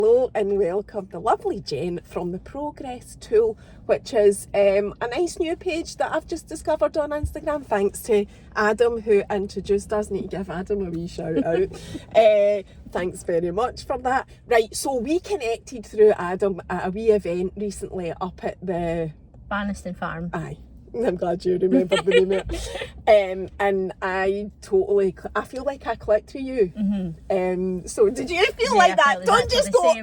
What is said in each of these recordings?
Hello and welcome the lovely Jen from the Progress Tool, which is a nice new page that I've just discovered on Instagram thanks to Adam who introduced us. Need to give Adam a wee shout out. Thanks very much for that. Right, so we connected through Adam at a wee event recently up at the Banniston Farm. Aye. I'm glad you remembered the name of it. And I feel like I clicked with you. Mm-hmm. So did you feel like that? Don't just go.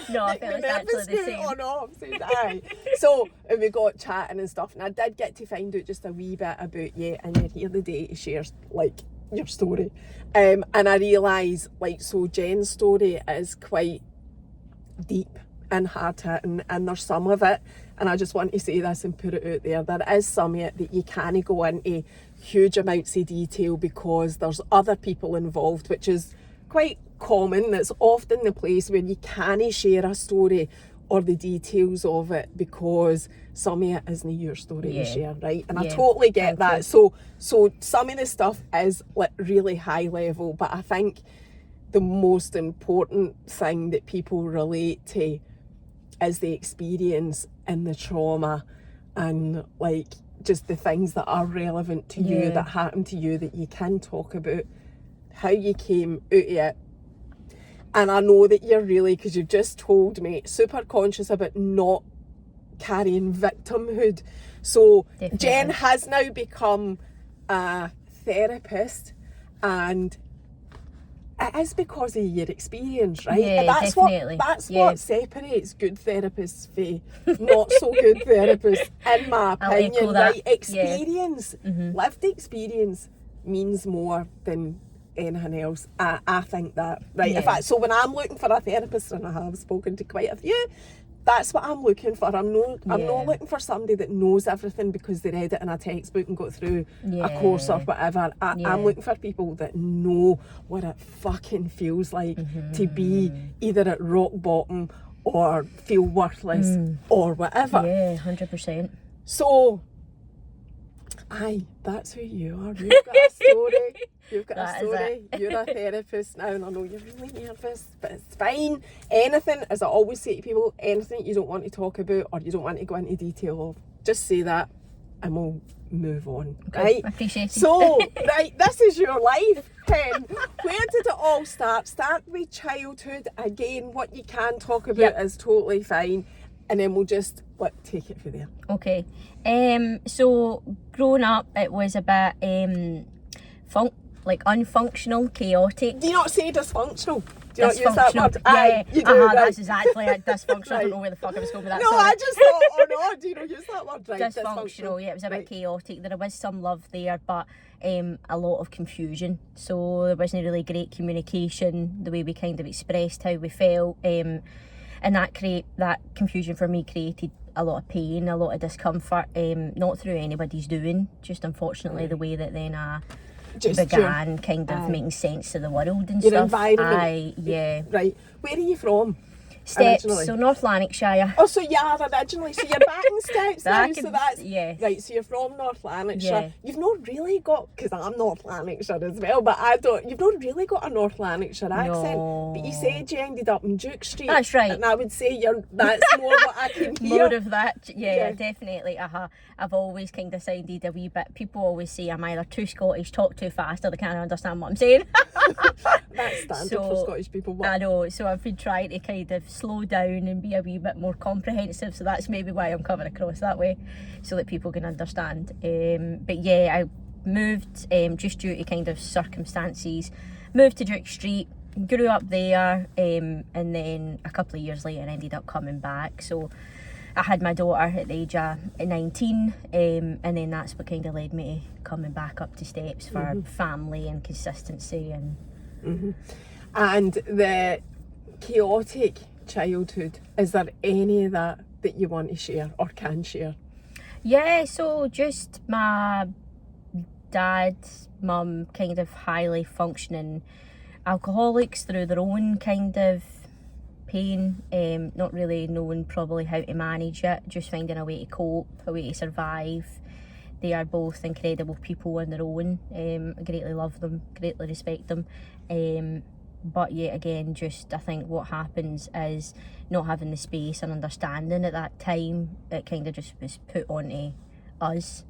No, I felt exactly the same. On off, aye. So we got chatting and stuff, and I did get to find out just a wee bit about you, and you're here today to share like your story. And I realise so Jen's story is quite deep and hard hitting, and there's some of it, and I just want to say this and put it out there, there is some of it that you can't go into huge amounts of detail because there's other people involved, which is quite common. It's often the place where you can't share a story or the details of it because some of it isn't your story to share, right? And I totally get that. So some of the stuff is really high level, but I think the most important thing that people relate to is the experience and the trauma and just the things that are relevant to you, that happen to you, that you can talk about, how you came out of it. And I know that you're really, because you've just told me, super conscious about not carrying victimhood. So definitely. Jen has now become a therapist, and it is because of your experience, right? Yeah, that's definitely. What separates good therapists from not so good therapists, in my opinion, right? Experience, lived experience means more than anything else. I think that, right? In fact, so when I'm looking for a therapist, and I have spoken to quite a few, that's what I'm looking for. I'm not looking for somebody that knows everything because they read it in a textbook and got through a course or whatever. I'm looking for people that know what it fucking feels like to be either at rock bottom or feel worthless or whatever. Yeah, 100%. So, aye, that's who you are. You've got a story. You've got a story. You're a therapist now, and I know you're really nervous, but it's fine. Anything, as I always say to people, anything you don't want to talk about or you don't want to go into detail of, just say that and we'll move on. Okay, right? I appreciate it. So, right, this is your life, Ken. Where did it all start? Start with childhood. Again, what you can talk about is totally fine. And then we'll just take it from there. Okay. So growing up, it was a bit unfunctional, chaotic. Do you not say dysfunctional? Do you not use that word? Yeah, you do, right. That's exactly it. Dysfunctional. I don't know where the fuck I was going with that. No, I just thought, do you not use that word? Right, dysfunctional, yeah, it was a bit chaotic. There was some love there, but a lot of confusion. So there wasn't really great communication, the way we kind of expressed how we felt. And that confusion for me created a lot of pain, a lot of discomfort, not through anybody's doing, just unfortunately the way that then began kind of making sense of the world and your stuff. Environment. Right. Where are you from? Steps, so North Lanarkshire. Oh, so you are originally, so you're back in Steps now, so that's, right, so you're from North Lanarkshire. Yeah. You've not really got, because I'm North Lanarkshire as well, but you've not really got a North Lanarkshire accent, but you said you ended up in Duke Street. That's right. And I would say that's more what I can hear. More of that, definitely. I've always kind of sounded a wee bit, people always say I'm either too Scottish, talk too fast, or they can't understand what I'm saying. That's standard for Scottish people. I know, so I've been trying to kind of slow down and be a wee bit more comprehensive, so that's maybe why I'm coming across that way, so that people can understand. But yeah, I moved just due to kind of circumstances, moved to Duke Street, grew up there, and then a couple of years later ended up coming back. So I had my daughter at the age of 19, and then that's what kind of led me to coming back up to Steps for family and consistency. And the chaotic childhood, is there any of that you want to share or can share? Yeah, so just my dad, mum, kind of highly functioning alcoholics through their own kind of pain, not really knowing probably how to manage it, just finding a way to cope, a way to survive. They are both incredible people on their own. I greatly love them, greatly respect them. but yet again, just I think what happens is not having the space and understanding at that time, it kind of just was put onto us.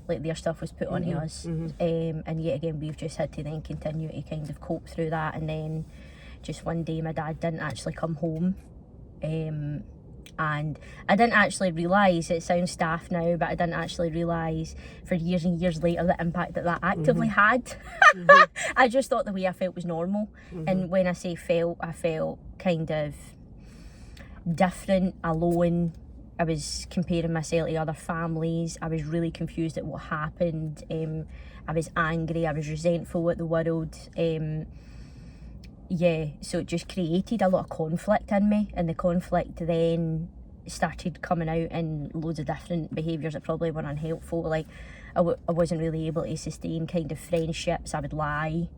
Like their stuff was put onto us. And yet again, we've just had to then continue to kind of cope through that. And then just one day my dad didn't actually come home. And I didn't actually realise, it sounds daft now, but I didn't actually realise for years and years later the impact that actively had. I just thought the way I felt was normal. And when I say felt, I felt kind of different, alone. I was comparing myself to other families. I was really confused at what happened. I was angry. I was resentful at the world. So it just created a lot of conflict in me, and the conflict then started coming out in loads of different behaviours that probably were unhelpful. Like I wasn't really able to sustain kind of friendships. I would lie,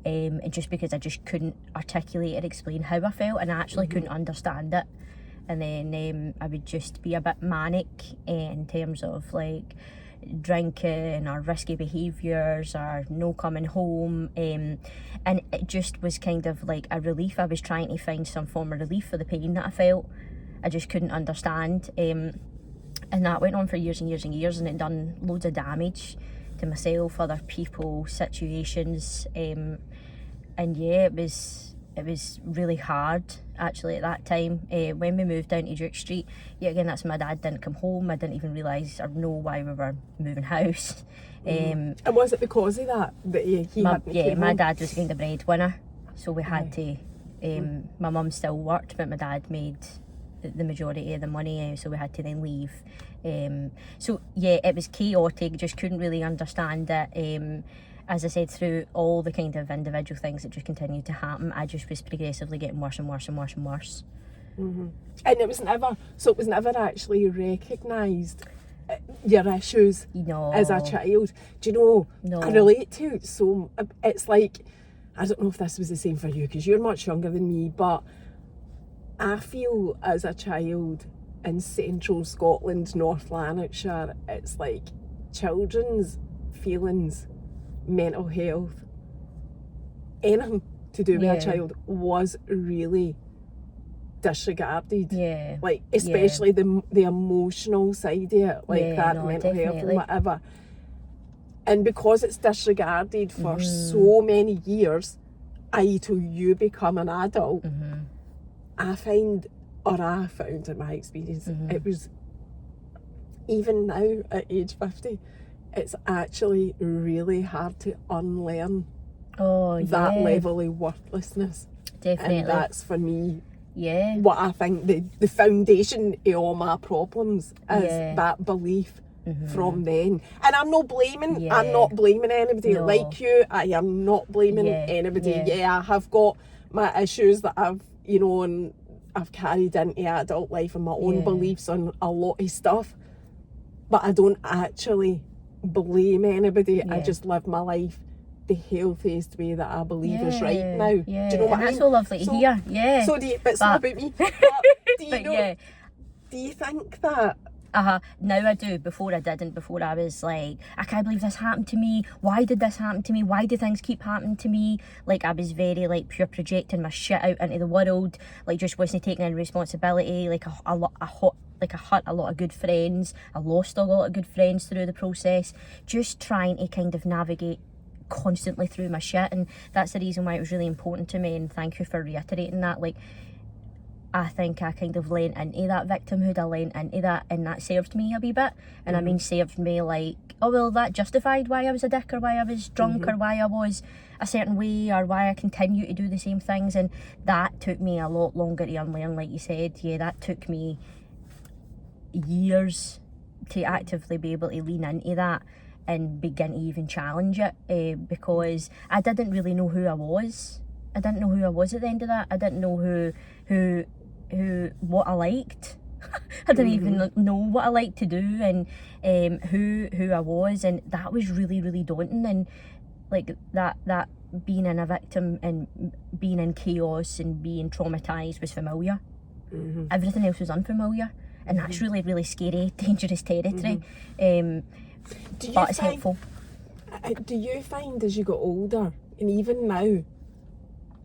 and just because I just couldn't articulate or explain how I felt, and I actually couldn't understand it. And then I would just be a bit manic in terms of like drinking or risky behaviours or no coming home, and it just was kind of like a relief. I was trying to find some form of relief for the pain that I felt. I just couldn't understand, and that went on for years and years and years, and it done loads of damage to myself, other people, situations, and yeah, it was really hard actually at that time. When we moved down to Duke Street, yeah, again, that's when my dad didn't come home. I didn't even realise or know why we were moving house. And was it because of that he my dad was kind of breadwinner, so we had to. My mum still worked, but my dad made the majority of the money, so we had to then leave. So yeah, it was chaotic. Just couldn't really understand it. As I said, through all the kind of individual things that just continued to happen, I just was progressively getting worse and worse and worse and worse. And it was never actually recognised, your issues as a child. Do you know? No. I relate to it, so it's like, I don't know if this was the same for you because you're much younger than me, but I feel as a child in central Scotland, North Lanarkshire, it's like children's feelings, mental health, anything to do with a child was really disregarded. Like especially the emotional side of it, like that mental health and whatever. And because it's disregarded for so many years, till you become an adult, I found in my experience, it was, even now at age 50, it's actually really hard to unlearn that level of worthlessness. Definitely. And that's for me what I think the foundation of all my problems is that belief from then. And I'm not blaming anybody like you. I am not blaming anybody. I have got my issues that I've carried into adult life and my own beliefs on a lot of stuff, but I don't actually blame anybody. I just live my life the healthiest way that I believe is right now. Do you know what I mean? That's so lovely to hear. So it's not about me. But do you think that? Now I do. Before I didn't. Before I was like, I can't believe this happened to me. Why did this happen to me? Why do things keep happening to me? Like I was very like pure projecting my shit out into the world. Like just wasn't taking any responsibility. Like I hurt a lot of good friends. I lost a lot of good friends through the process. Just trying to kind of navigate constantly through my shit, and that's the reason why it was really important to me. And thank you for reiterating that. Like I think I kind of lent into that victimhood. I lent into that, and that served me a wee bit. And I mean, served me like, oh well, that justified why I was a dick, or why I was drunk, or why I was a certain way, or why I continue to do the same things. And that took me a lot longer to unlearn, like you said. That took me years to actively be able to lean into that and begin to even challenge it, because I didn't really know who I was. I didn't know who I was at the end of that. I didn't know what I liked. I didn't even know what I liked to do, and who I was, and that was really, really daunting. And like that being in a victim and being in chaos and being traumatized was familiar. Everything else was unfamiliar, and that's really, really scary, dangerous territory. But it's helpful. Do you find as you get older, and even now,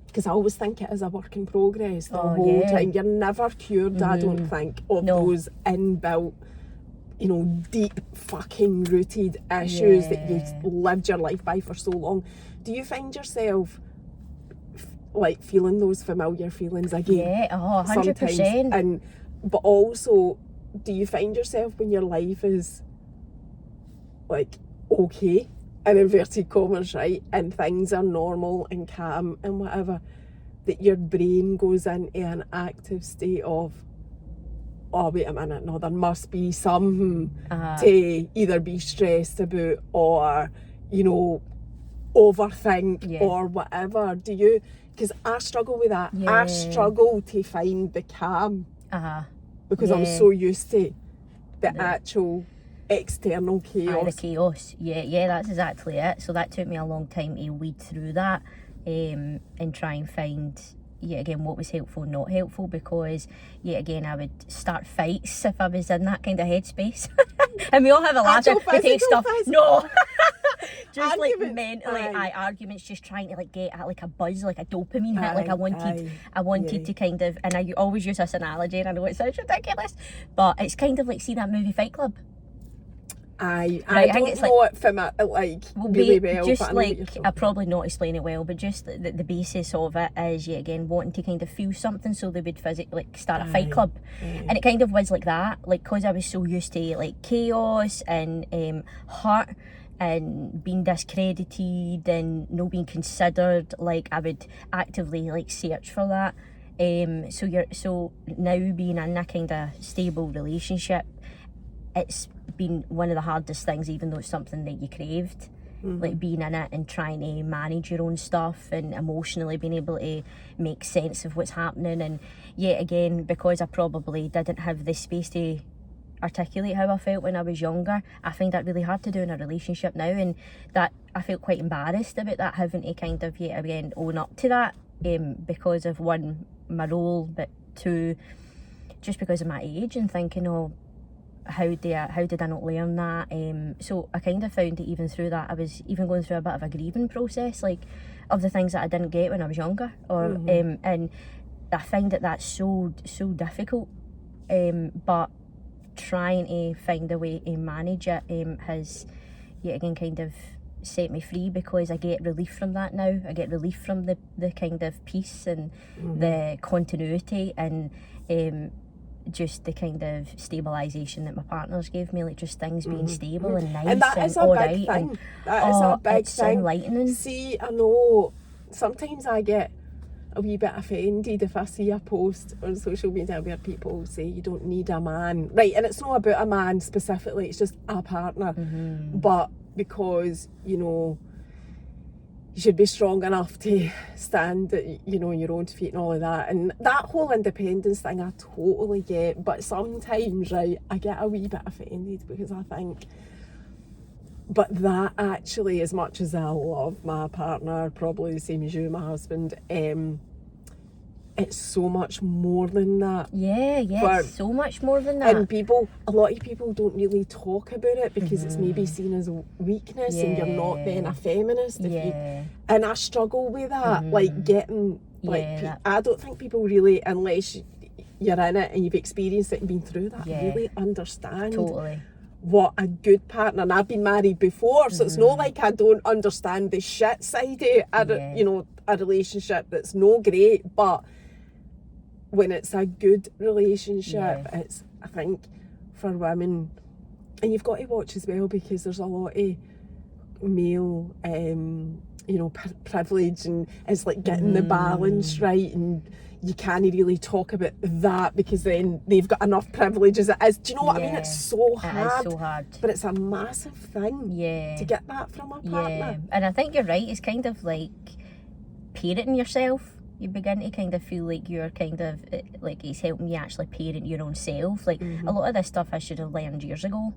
because I always think it is a work in progress the Oh, whole yeah. time. You're never cured, I don't think, of No. those inbuilt, you know, deep fucking rooted issues that Yeah. you've lived your life by for so long. Do you find yourself like feeling those familiar feelings again? Yeah, oh, Sometimes, 100%. but also, do you find yourself when your life is like okay, in inverted commas, right, and things are normal and calm and whatever, that your brain goes into an active state of, oh wait a minute, no, there must be something to either be stressed about or, you know, overthink or whatever? Do you? Because I struggle with that. Yeah. I struggle to find the calm because I'm Yeah. so used to the actual external chaos. The chaos. Yeah, that's exactly it. So that took me a long time to weed through that and try and find, again, what was helpful and not helpful, because, again, I would start fights if I was in that kind of headspace. And we all have a laugh. We take stuff. No! Just like mentally, arguments, just trying to like get at like a buzz, like a dopamine hit. Like I wanted to kind of, and I always use this analogy, and I know it sounds ridiculous, but it's kind of like, see that movie Fight Club? I don't know it from really well. Just but like, I probably not explain it well, but just the basis of it is, again, wanting to kind of feel something, so they would physically like start a fight club. And it kind of was like that, like, because I was so used to like chaos and hurt and being discredited and not being considered, like I would actively like search for that. So now being in a kind of stable relationship, it's been one of the hardest things, even though it's something that you craved. Like being in it and trying to manage your own stuff and emotionally being able to make sense of what's happening. And yet again, because I probably didn't have the space to articulate how I felt when I was younger, I find that really hard to do in a relationship now, and that I felt quite embarrassed about that, having to kind of again own up to that, because of, one, my role, but two, just because of my age, and thinking, oh, how did I not learn that? So I kind of found that even through that, I was even going through a bit of a grieving process, like, of the things that I didn't get when I was younger, or and I find that that's so difficult, but trying to find a way to manage it has again kind of set me free, because I get relief from that now. I get relief from the kind of peace and the continuity and just the kind of stabilisation that my partners gave me, like just things being stable and nice and that is a big thing. And, that is a big it's thing. Enlightening. See, I know sometimes I get a wee bit offended if I see a post on social media where people say you don't need a man, right? And it's not about a man specifically, it's just a partner, but because, you know, you should be strong enough to stand, you know, on your own feet and all of that, and that whole independence thing I totally get. But sometimes, right, I get a wee bit offended, because I think, but that actually, as much as I love my partner, probably the same as you, my husband, it's so much more than that. It's so much more than that. And a lot of people don't really talk about it, because it's maybe seen as a weakness, and you're not being a feminist. And I struggle with that, like getting, like, I don't think people really, unless you're in it and you've experienced it and been through that, really understand what a good partner. And I've been married before, so it's not like I don't understand the shit side of you know, a relationship that's no great, but when it's a good relationship, it's, I think, for women, and you've got to watch as well, because there's a lot of male you know, privilege, and it's like getting the balance right, and you can't really talk about that, because then they've got enough privilege as it is. Do you know what I mean? It's so hard. It is so hard. But it's a massive thing to get that from a partner. And I think you're right, it's kind of like parenting yourself. You begin to kind of feel like you're kind of, like, it's helping you actually parent your own self. Like, a lot of this stuff I should have learned years ago.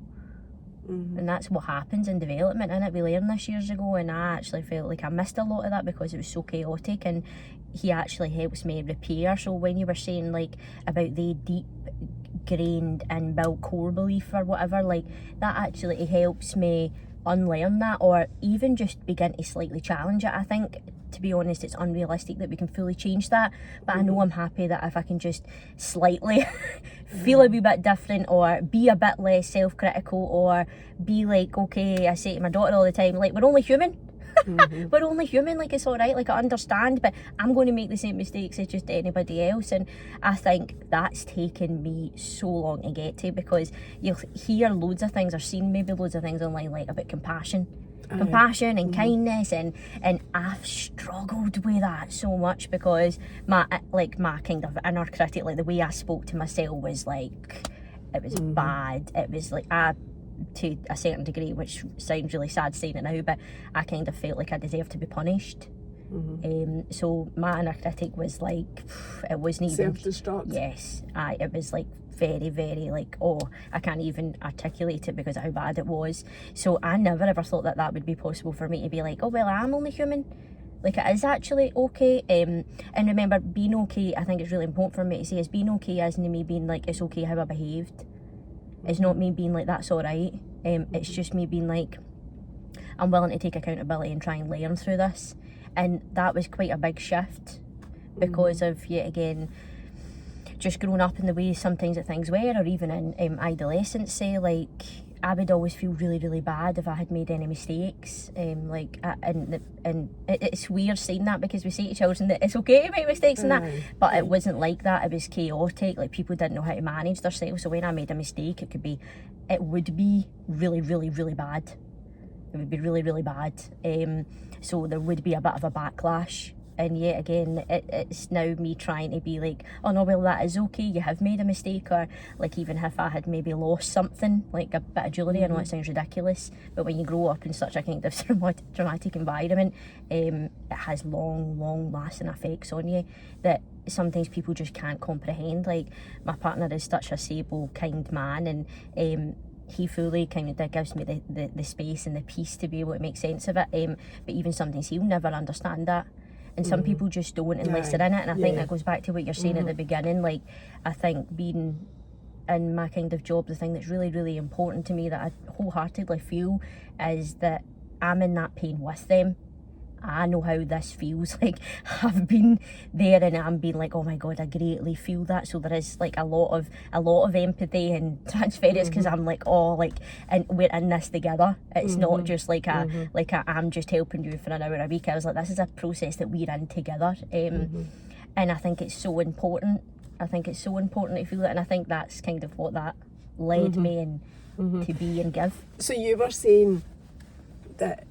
And that's what happens in development, innit? We learned this years ago, and I actually felt like I missed a lot of that because it was so chaotic, and he actually helps me repair. So when you were saying, like, about the deep grained inbuilt core belief or whatever, like, that actually helps me unlearn that, or even just begin to slightly challenge it. I think to be honest, it's unrealistic that we can fully change that. But I know I'm happy that if I can just slightly feel a wee bit different, or be a bit less self-critical, or be like, okay, I say to my daughter all the time, like, we're only human. We're only human, like, it's all right, like, I understand, but I'm going to make the same mistakes as just anybody else. And I think that's taken me so long to get to, because you'll hear loads of things, or seen maybe loads of things online, like, about compassion and kindness, and I've struggled with that so much, because my kind of inner critic, like, the way I spoke to myself was like, it was bad. It was like, to a certain degree, which sounds really sad saying it now, but I kind of felt like I deserved to be punished. So my inner critic was like, it wasn't even self-destruct. Yes, it was like very, very like, oh, I can't even articulate it because of how bad it was. So I never ever thought that that would be possible for me to be like, oh well, I'm only human. Like, it is actually okay. And remember, being okay, I think it's really important for me to say, is being okay isn't me being like, it's okay how I behaved. It's not me being like, that's all right. It's just me being like, I'm willing to take accountability and try and learn through this. And that was quite a big shift, because of, yet again, just growing up in the way sometimes that things were, or even in adolescence, say, like, I would always feel really, really bad if I had made any mistakes. It's weird saying that, because we say to children that it's okay to make mistakes and that, but it wasn't like that. It was chaotic. Like, people didn't know how to manage themselves. So when I made a mistake, it would be really, really, really bad. It would be really, really bad. So there would be a bit of a backlash. And yet again, it's now me trying to be like, oh no, well, that is okay, you have made a mistake. Or like, even if I had maybe lost something, like a bit of jewellery, I know it sounds ridiculous, but when you grow up in such a kind of traumatic environment, it has long lasting effects on you that sometimes people just can't comprehend. Like, my partner is such a stable, kind man, and he fully kind of gives me the space and the peace to be able to make sense of it. But even sometimes he'll never understand that. And some people just don't unless they're in it. And I think that goes back to what you're saying at the beginning. Like, I think being in my kind of job, the thing that's really, really important to me, that I wholeheartedly feel, is that I'm in that pain with them. I know how this feels. Like, I've been there, and I'm being like, oh my god, I greatly feel that. So there is like a lot of empathy and transference, because I'm like, oh, like, and we're in this together. It's not just like I'm just helping you for an hour a week. I was like, this is a process that we're in together. And I think it's so important. I think it's so important to feel it, and I think that's kind of what that led me in to be and give. So you were saying that,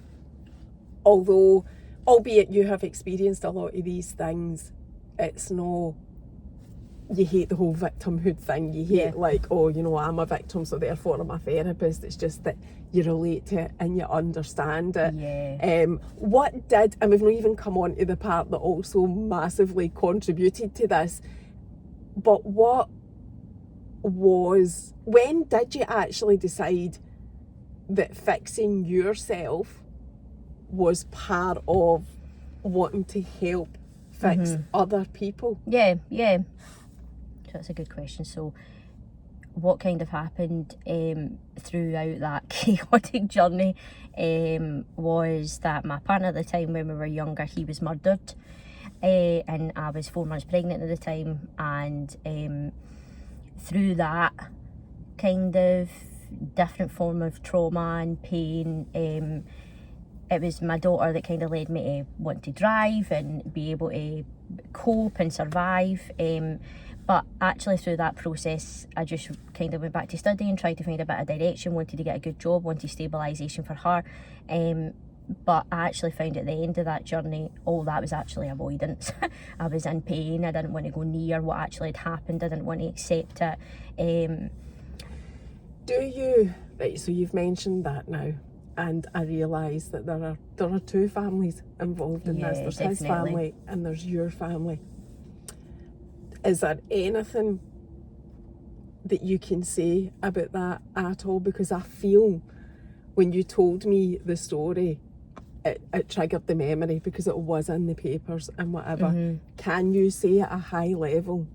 although, albeit you have experienced a lot of these things, it's no, you hate the whole victimhood thing. You hate like, oh, you know, I'm a victim, so therefore I'm a therapist. It's just that you relate to it and you understand it. What did, and we've not even come on to the part that also massively contributed to this, but when did you actually decide that fixing yourself was part of wanting to help fix other people? Yeah. So that's a good question. So what kind of happened throughout that chaotic journey was that my partner at the time, when we were younger, he was murdered, and I was 4 months pregnant at the time. And through that kind of different form of trauma and pain, it was my daughter that kind of led me to want to drive and be able to cope and survive. But actually through that process, I just kind of went back to study and tried to find a bit of direction, wanted to get a good job, wanted stabilisation for her. But I actually found at the end of that journey, all that was actually avoidance. I was in pain, I didn't want to go near what actually had happened, I didn't want to accept it. Right, so you've mentioned that now. And I realise that there are two families involved in this. There's definitely his family and there's your family. Is there anything that you can say about that at all? Because I feel when you told me the story, it triggered the memory because it was in the papers and whatever. Can you say at a high level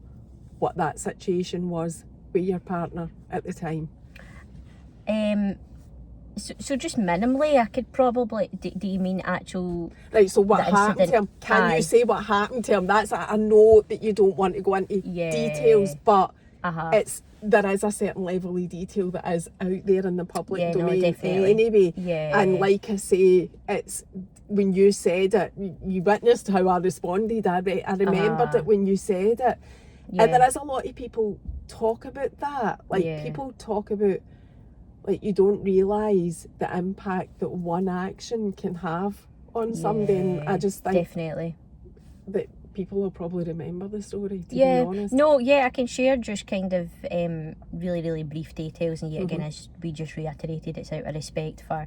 what that situation was with your partner at the time? So just minimally, I could probably. Do you mean actual? Right, so what happened to incident? him? Can you say what happened to him? That's, I know that you don't want to go into details, but there is a certain level of detail that is out there in the public domain anyway. Yeah. And like I say, it's when you said it, you witnessed how I responded. I remembered it when you said it. Yeah. And there is a lot of people talk about that. Like people talk about, like, you don't realise the impact that one action can have on somebody. And I just think definitely that people will probably remember the story, to be honest. No, I can share just kind of really, really brief details, and yet again, as we just reiterated, it's out of respect for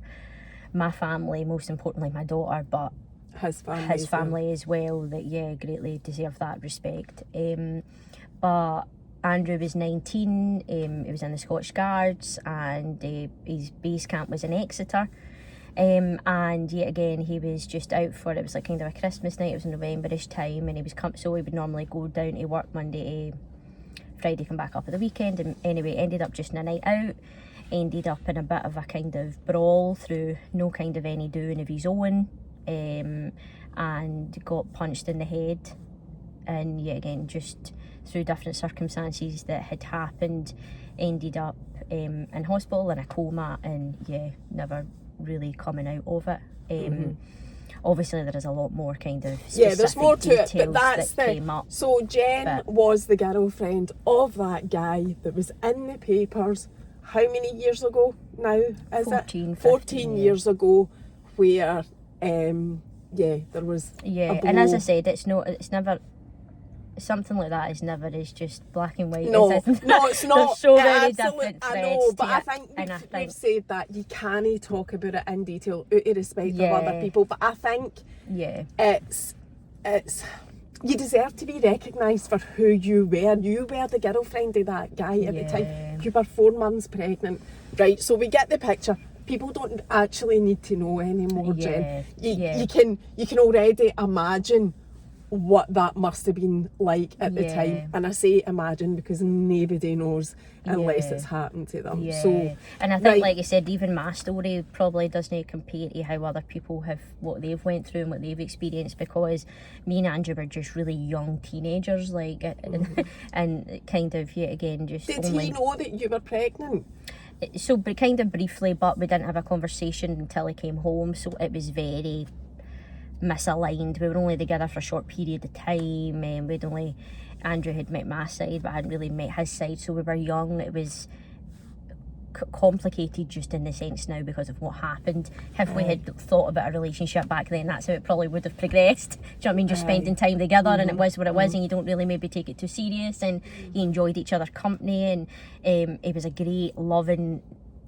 my family, most importantly my daughter, but his family as well, that greatly deserve that respect. But Andrew was 19, he was in the Scottish Guards, and his base camp was in Exeter. And yet again, he was just out for, it was like kind of a Christmas night, it was in November-ish time, and he was so he would normally go down to work Monday to Friday, come back up at the weekend, and anyway, ended up just in a night out, ended up in a bit of a kind of brawl through no kind of any doing of his own, and got punched in the head, and yet again, just through different circumstances that had happened, ended up in hospital in a coma, and never really coming out of it. Obviously there is a lot more kind of specific there's more to it, but that's that came up. So Jen was the girlfriend of that guy that was in the papers. How many years ago now is 14 years ago, where there was a and as I said, it's never something like that is never is just black and white. No, it's not. There's so many different I know, but I think we've said that you can't talk about it in detail out of respect of other people. But I think it's you deserve to be recognised for who you were. You were the girlfriend of that guy at the time. You were 4 months pregnant, right? So we get the picture. People don't actually need to know anymore, Jen. You can already imagine what that must have been like at the time, and I say imagine because nobody knows unless it's happened to them. So, and I think, like you said, even my story probably doesn't compare to how other people have, what they've went through and what they've experienced, because me and Andrew were just really young teenagers, like, and kind of again just. Did he know that you were pregnant? So, but kind of briefly, but we didn't have a conversation until he came home, so it was very misaligned. We were only together for a short period of time, and Andrew had met my side but I hadn't really met his side, so we were young. It was complicated just in the sense now because of what happened. If we had thought about a relationship back then, that's how it probably would have progressed. Do you know what I mean? Just spending time together, and it was what it was, and you don't really maybe take it too serious, and you enjoyed each other's company, and he was a great loving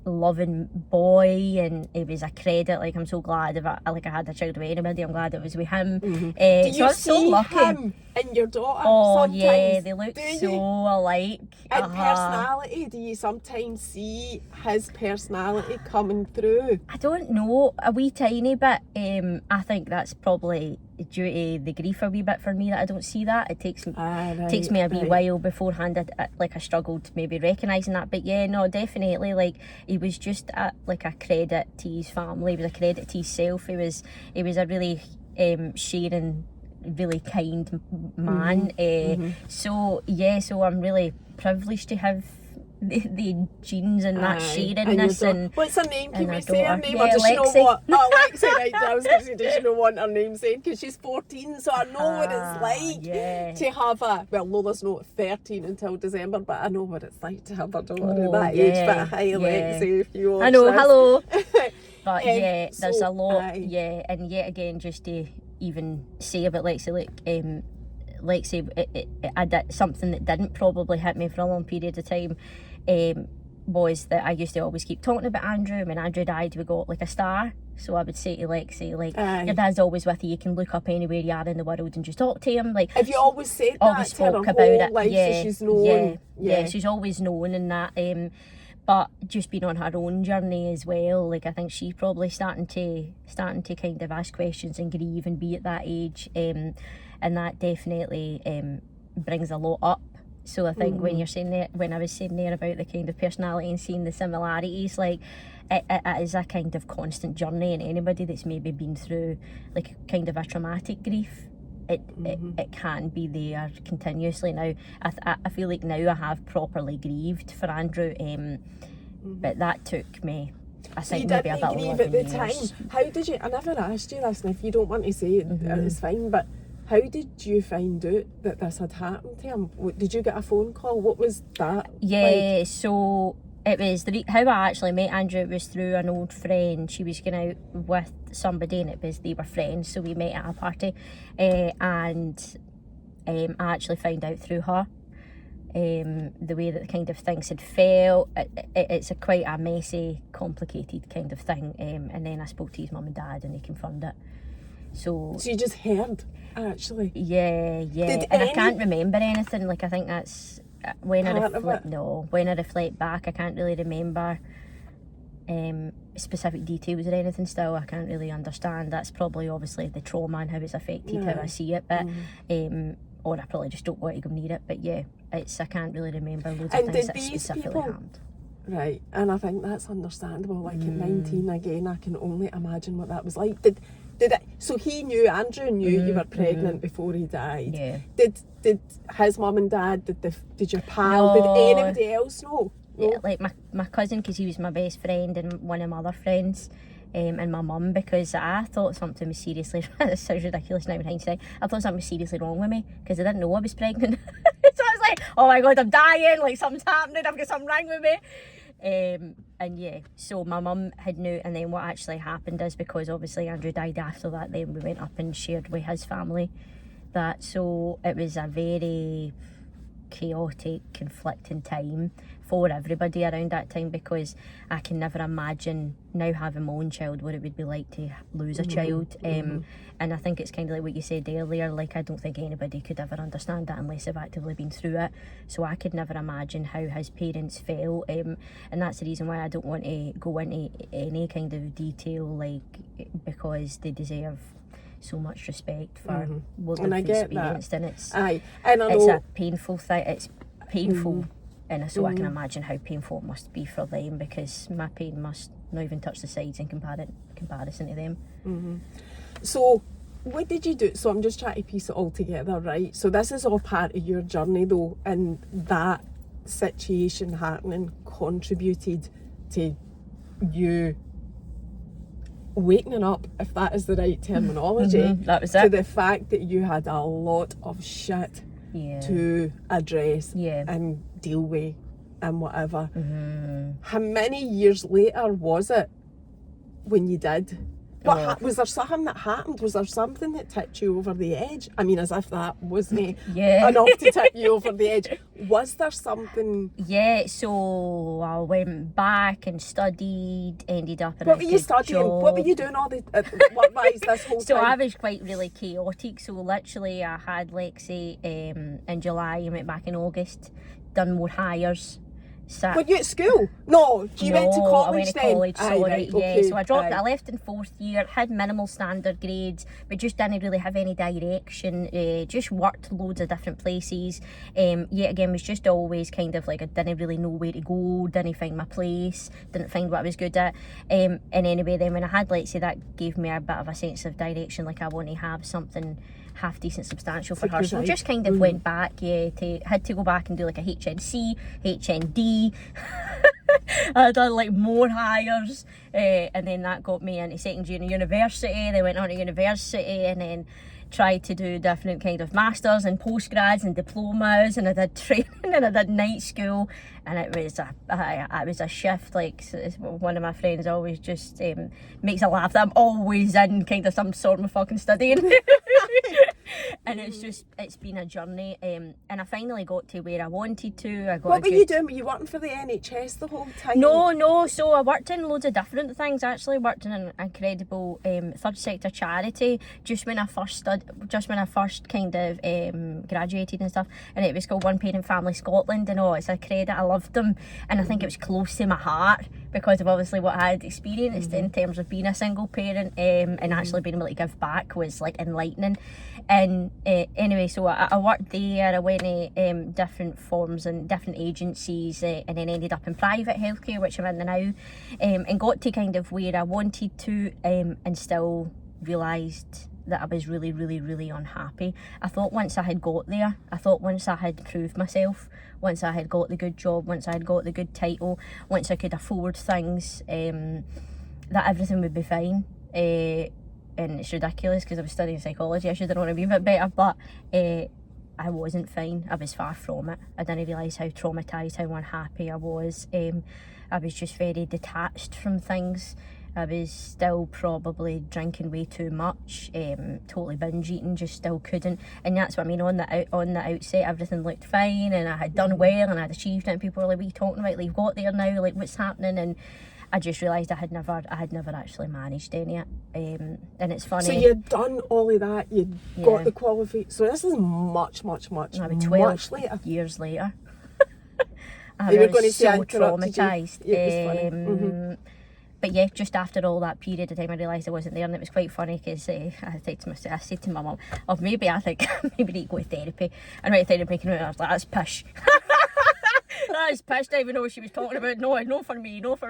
boy, and it was a credit. Like, I'm so glad if I had a child with anybody, I'm glad it was with him. Do you see him and your daughter? Oh sometimes? Yeah, they look so alike. And personality, do you sometimes see his personality coming through? I don't know, a wee tiny bit. I think that's probably due to the grief a wee bit for me that I don't see that. It takes me a wee while beforehand. I struggled maybe recognising that, but no, definitely, like, he was just a credit to his family. He was a credit to himself. He was a really sharing, really kind man. So I'm really privileged to have the genes and that sharingness. And what's her name? Can we say her name? Yeah, or does she know Lexi. what? Oh, Lexi, right. I was going to say, does she know what her name's saying? Because she's 14, so I know what it's like to have Lola's not 13 until December, but I know what it's like to have a daughter at that age. But hi, Lexi, if you watch I know, this. hello. But there's a lot. And yet again, just to even say about Lexi, Lexi, I did something that didn't probably hit me for a long period of time. Was that I used to always keep talking about Andrew. When Andrew died, we got like a star. So I would say to Lexi, your dad's always with you. You can look up anywhere you are in the world and just talk to him. Like, have you always said that? Always spoke about it. Life, so she's known. Yeah, she's always known, and that. But just being on her own journey as well. Like, I think she's probably starting to kind of ask questions and grieve and be at that age. And that definitely brings a lot up. So I think when you're saying there, when I was saying there about the kind of personality and seeing the similarities, like it is a kind of constant journey, and anybody that's maybe been through like kind of a traumatic grief, it can be there continuously. Now I feel like now I have properly grieved for Andrew, but that took me, I think, maybe about 11 grieve at the years. time. How did you, I never asked you this, and if you don't want to say it, it's fine, but how did you find out that this had happened to him? Did you get a phone call? What was that like? So it was how I actually met Andrew was through an old friend. She was going out with somebody, and they were friends, so we met at a party, and I actually found out through her the way that kind of things had felt. It's quite a messy, complicated kind of thing, and then I spoke to his mum and dad, and they confirmed it. So you just heard, actually? Yeah. And I can't remember anything. Like, I think that's when I reflect back, I can't really remember specific details or anything. Still, I can't really understand. That's probably obviously the trauma and how it's affected how I see it. But or I probably just don't want to go near it. But yeah, I can't really remember loads of things that specifically happened. Right, and I think that's understandable. Like at 19, again, I can only imagine what that was like. So Andrew knew you were pregnant before he died. Yeah. Did his mum and dad, did your pal, did anybody else know? No? Yeah, like my cousin, because he was my best friend, and one of my other friends, and my mum, because I thought something was seriously, this sounds ridiculous now in hindsight, I thought something was seriously wrong with me, because I didn't know I was pregnant. So I was like, oh my God, I'm dying, like something's happening, I've got something wrong with me. And yeah, so my mum had knew, and then what actually happened is, because obviously Andrew died after that, then we went up and shared with his family that, so it was a very chaotic, conflicting time for everybody around that time, because I can never imagine now having my own child what it would be like to lose a child. And I think it's kind of like what you said earlier, like I don't think anybody could ever understand that unless they've actively been through it. So I could never imagine how his parents felt, and that's the reason why I don't want to go into any kind of detail, like, because they deserve so much respect for what they've experienced, and it's a painful thing. It's painful, and so I can imagine how painful it must be for them, because my pain must not even touch the sides in comparison to them. So what did you do? So I'm just trying to piece it all together, right? So this is all part of your journey though, and that situation happening contributed to you wakening up, if that is the right terminology. That was it. To the fact that you had a lot of shit to address and deal with and whatever. How many years later was it when you did? Was there something that happened? Was there something that tipped you over the edge? I mean, as if that wasn't enough to tip you over the edge. Was there something? Yeah, so I went back and studied, ended up in What were you studying? job. What were you doing all the this whole time? So I was quite really chaotic. So literally I had Lexi in July, I went back in August, done more hires. Were you at school? No, you went to college. I went to then? college, sorry. Right, okay. So I left in 4th year, had minimal standard grades, but just didn't really have any direction, just worked loads of different places. Yet again, was just always kind of like, I didn't really know where to go, didn't find my place, didn't find what I was good at. And anyway, then when I had Lexi, that gave me a bit of a sense of direction, like I want to have something half decent, substantial for her. So I just kind of went back, had to go back and do like a HNC, HND. I done like more hires, and then that got me into second year in university. Then went on to university, and then tried to do different kind of masters and postgrads and diplomas, and I did training and I did night school, and it was a shift. Like, one of my friends always just makes a laugh that I'm always in kind of some sort of fucking studying. And it's been a journey, and I finally got to where I wanted to. What were you doing? Were you working for the NHS the whole time? No, so I worked in loads of different things. I actually worked in an incredible third sector charity just when I first kind of graduated and stuff, and it was called One Parent Family Scotland, and it's a credit. I loved them, and I think it was close to my heart because of obviously what I had experienced in terms of being a single parent, and actually being able to give back was like enlightening. And anyway, so I worked there. I went to different forms and different agencies, and then ended up in private healthcare, which I'm in now, and got to kind of where I wanted to, and still realised that I was really, really, really unhappy. I thought once I had got there, once I had proved myself, once I had got the good job, once I had got the good title, once I could afford things, that everything would be fine. And it's ridiculous because I was studying psychology. I should have known a wee bit better, but I wasn't fine. I was far from it. I didn't realise how traumatised, how unhappy I was. I was just very detached from things. I was still probably drinking way too much, totally binge eating, just still couldn't. And that's what I mean, on the outset everything looked fine and I had done well and I had achieved it, and people were like, what are you talking about? Like, you've got there now, like what's happening? And I just realised I had never actually managed any of it. And it's funny. So you'd done all of that, you'd got the qualification. So this is much later. Years later. You were going to say so I interrupted you. traumatised. It was funny. But yeah, just after all that period of time, I realised I wasn't there, and it was quite funny because I said to my mum, "Oh, maybe I think maybe need to go to therapy." And right therapy came out, and I was like, "That's pish." That is pish. I didn't even know what she was talking about. No for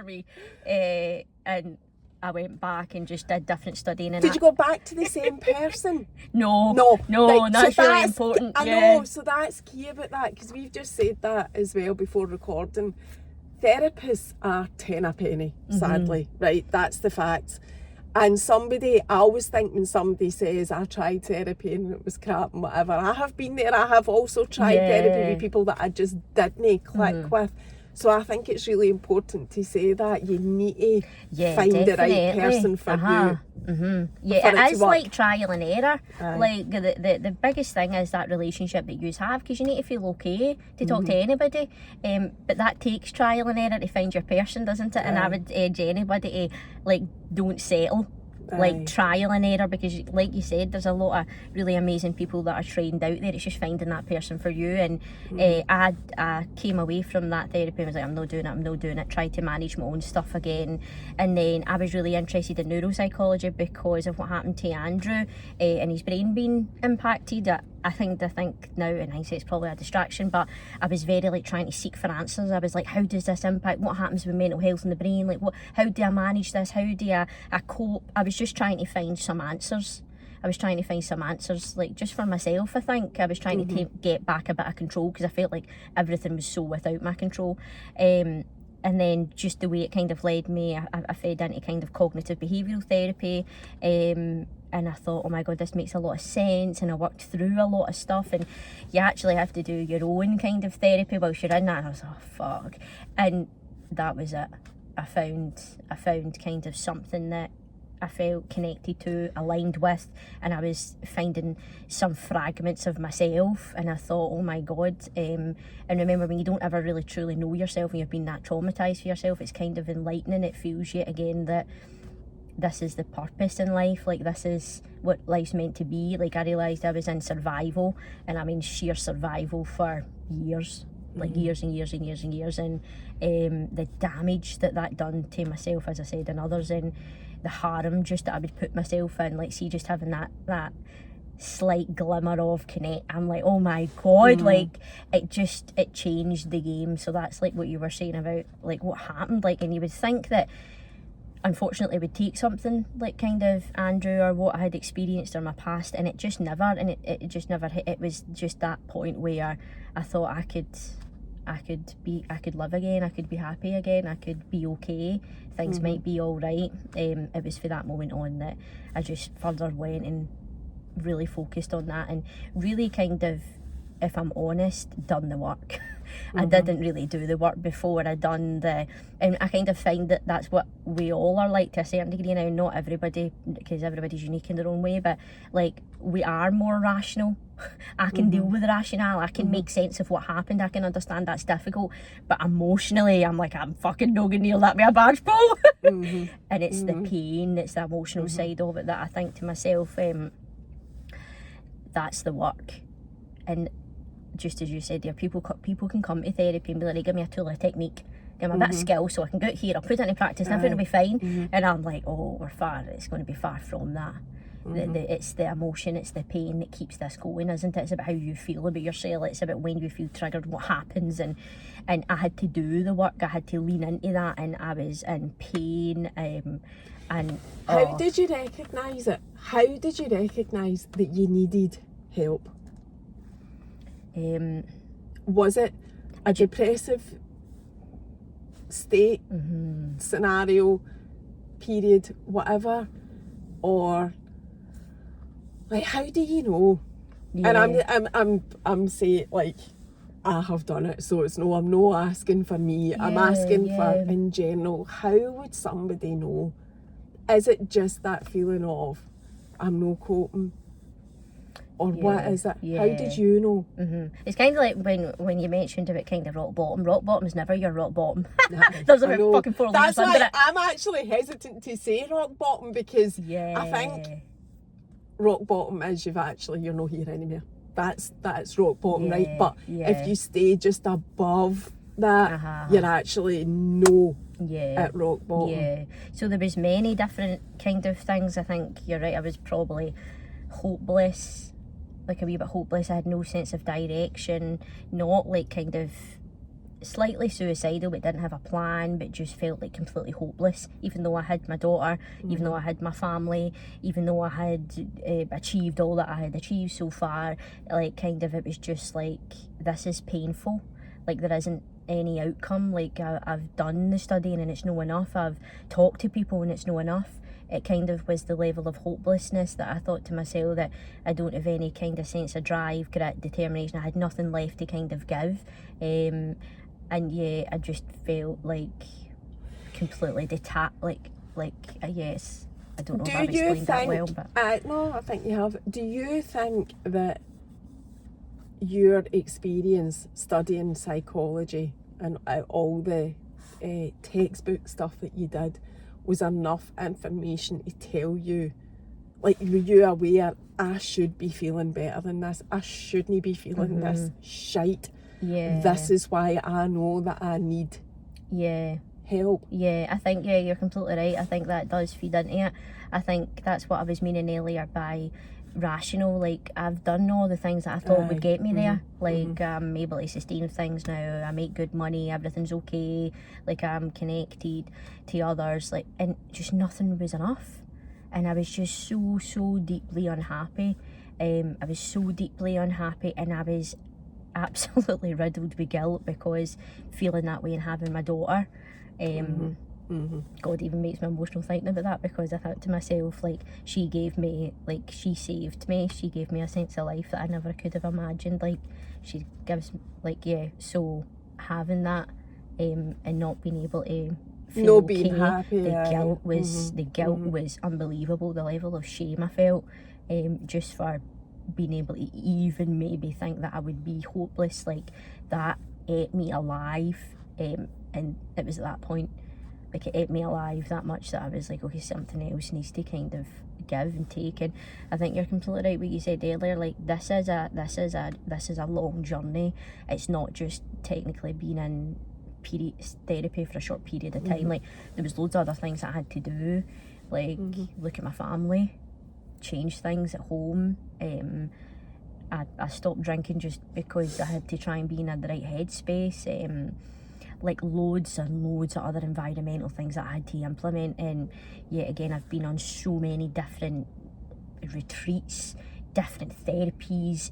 me. And I went back and just did different studying. And Did you go back to the same person? No. Right, That's so really important. I know, so that's key about that, because we've just said that as well before recording. Therapists are 10 a penny, sadly, right? That's the facts. And I always think when somebody says, I tried therapy and it was crap and whatever, I have been there. I have also tried therapy with people that I just didn't click with. So I think it's really important to say that you need to find the right person for you. Yeah, it is like trial and error. Like the biggest thing is that relationship that you have, because you need to feel okay to talk to anybody. But that takes trial and error to find your person, doesn't it? And I would urge anybody to like don't settle. Like trial and error, because like you said, there's a lot of really amazing people that are trained out there. It's just finding that person for you. And I came away from that therapy and was like, I'm not doing it. Tried to manage my own stuff again, and then I was really interested in neuropsychology because of what happened to Andrew and his brain being impacted. I think now in hindsight it's probably a distraction, but I was very like trying to seek for answers. I was like, how does this impact? What happens with mental health in the brain? Like, how do I manage this? How do I cope? I was just trying to find some answers. Like just for myself. I think I was trying to get back a bit of control, because I felt like everything was so without my control. And then just the way it kind of led me, I fed into kind of cognitive behavioural therapy, and I thought, oh my god, this makes a lot of sense, and I worked through a lot of stuff, and you actually have to do your own kind of therapy whilst you're in that, and I was like, oh fuck. And that was it. I found kind of something that I felt connected to, aligned with, and I was finding some fragments of myself, and I thought, oh my god. And remember, when you don't ever really truly know yourself and you've been that traumatised for yourself, it's kind of enlightening. It feels yet again that this is the purpose in life, like this is what life's meant to be. Like I realised I was in survival, and I mean sheer survival for years, like years and years and years and years, and the damage that done to myself, as I said, and others, and the harm just that I would put myself in. Like, see, just having that slight glimmer of connect, I'm like, oh my god, like it changed the game. So that's like what you were saying about like what happened, like, and you would think that unfortunately it would take something like kind of Andrew or what I had experienced or my past, and it just never, and it just never hit. It was just that point where I thought I could live again, I could be happy again, I could be okay, things might be all right. It was for that moment on that I just further went and really focused on that, and really kind of, if I'm honest, done the work. I didn't really do the work before I done and I kind of find that that's what we all are like to a certain degree now. Not everybody, because everybody's unique in their own way, but like we are more rational. I can deal with the rationale, I can make sense of what happened, I can understand that's difficult, but emotionally I'm like, I'm fucking no gonna kneel that with a barge pole. And it's the pain, it's the emotional side of it that I think to myself, that's the work. And just as you said there, people can come to therapy and be like, give me a tool, a technique, give me a bit of skill so I can go out here, I'll put it into practice and everything will be fine. And I'm like, oh, it's going to be far from that. It's the emotion, it's the pain that keeps this going, isn't it? It's about how you feel about yourself, it's about when you feel triggered, what happens, and I had to do the work, I had to lean into that, and I was in pain. How did you recognise it? How did you recognise that you needed help? Was it a depressive state, scenario, period, whatever, or like how do you know? Yeah. And I'm saying, like, I have done it, so it's no, I'm not asking for me. I'm asking for in general. How would somebody know? Is it just that feeling of I'm not coping? Or what is it? How did you know? It's kind of like when you mentioned about kind of rock bottom. Rock bottom's never your rock bottom. There's about fucking 4 layers under it. I'm actually hesitant to say rock bottom because I think rock bottom is you're not here anymore. That's rock bottom, right? But if you stay just above that, you're actually at rock bottom. Yeah. So there was many different kind of things. I think you're right. I was probably hopeless, like a wee bit hopeless. I had no sense of direction, not like kind of slightly suicidal, but didn't have a plan, but just felt like completely hopeless, even though I had my daughter, even though I had my family, even though I had achieved all that I had achieved so far. Like kind of, it was just like, this is painful, like there isn't any outcome. Like I've done the studying and it's no enough, I've talked to people and it's no enough. It kind of was the level of hopelessness that I thought to myself that I don't have any kind of sense of drive, grit, determination. I had nothing left to kind of give. And yeah, I just felt like completely detached, yes. I don't know if I've explained that well, but... no, I think you have. Do you think that your experience studying psychology and all the textbook stuff that you did was enough information to tell you, like, were you aware, I should be feeling better than this, I shouldn't be feeling this shite, this is why I know that I need help? I think you're completely right. I think that does feed into it. I think that's what I was meaning earlier by rational. Like, I've done all the things that I thought would get me there. Like, I'm able to sustain things now, I make good money, everything's okay, like I'm connected to others, like, and just nothing was enough. And I was just so deeply unhappy. I was so deeply unhappy, and I was absolutely riddled with guilt because feeling that way and having my daughter. God, even makes me emotional thinking about that, because I thought to myself, like, she saved me, she gave me a sense of life that I never could have imagined. Like, she gives, like, so having that and not being able to feel okay, happy, the guilt was unbelievable. The level of shame I felt just for being able to even maybe think that I would be hopeless, like, that ate me alive. And it was at that point, like, it ate me alive that much that I was like, okay, something else needs to kind of give and take. And I think you're completely right what you said earlier. Like, this is a long journey. It's not just technically being in therapy for a short period of time. Like, there was loads of other things I had to do, like look at my family, change things at home. I stopped drinking just because I had to try and be in the right headspace. Like, loads and loads of other environmental things that I had to implement. And yet again, I've been on so many different retreats, different therapies.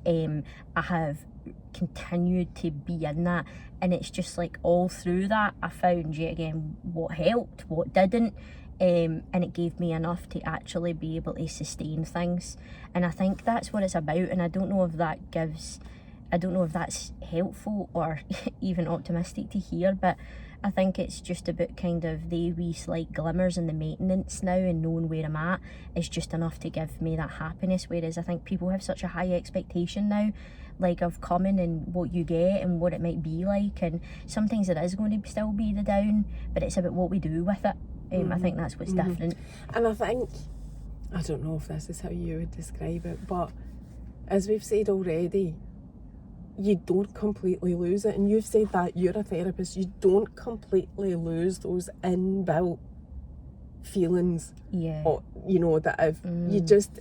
I have continued to be in that, and it's just like all through that I found yet again what helped, what didn't. And it gave me enough to actually be able to sustain things. And I think that's what it's about. And I don't know if that's helpful or even optimistic to hear, but I think it's just about kind of the wee slight glimmers and the maintenance now, and knowing where I'm at is just enough to give me that happiness. Whereas I think people have such a high expectation now, like, of coming and what you get and what it might be like, and sometimes it is going to still be the down, but it's about what we do with it. I think that's what's different. And I think, I don't know if this is how you would describe it, but as we've said already, you don't completely lose it. And you've said that you're a therapist, you don't completely lose those inbuilt feelings, Yeah. or, you know, that if you just,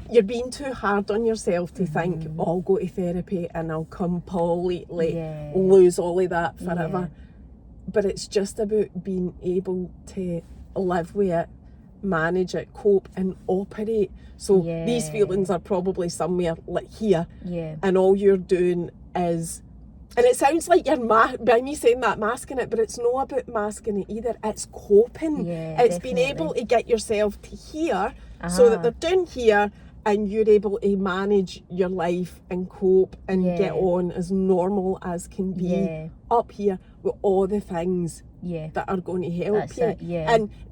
you're being too hard on yourself to think, oh, I'll go to therapy and I'll completely lose all of that forever. But it's just about being able to live with it, manage it, cope and operate. So these feelings are probably somewhere like here, and all you're doing is, and it sounds like you're by me saying that, masking it, but it's not about masking it either. It's coping. It's being able to get yourself to here so that they're down here and you're able to manage your life and cope and get on as normal as can be up here with all the things that are going to help you.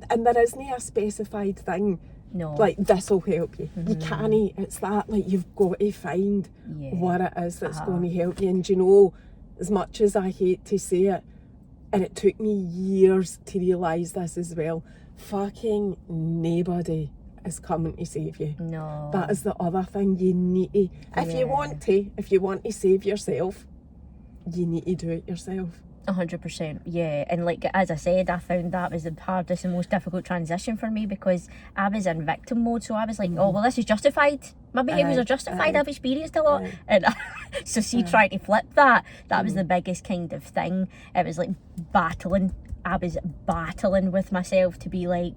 And there isn't a specified thing. No. Like, this will help you. You can't. It's that, like, you've got to find what it is that's going to help you. And you know, as much as I hate to say it, and it took me years to realise this as well, fucking nobody is coming to save you. No. That is the other thing. You need to, if you want to save yourself, you need to do it yourself. 100%, yeah. And like, as I said, I found that was the hardest and most difficult transition for me, because I was in victim mode. So I was like, oh, well, this is justified. My behaviours are justified. I've experienced a lot. And so trying to flip that was the biggest kind of thing. It was like battling. I was battling with myself to be like,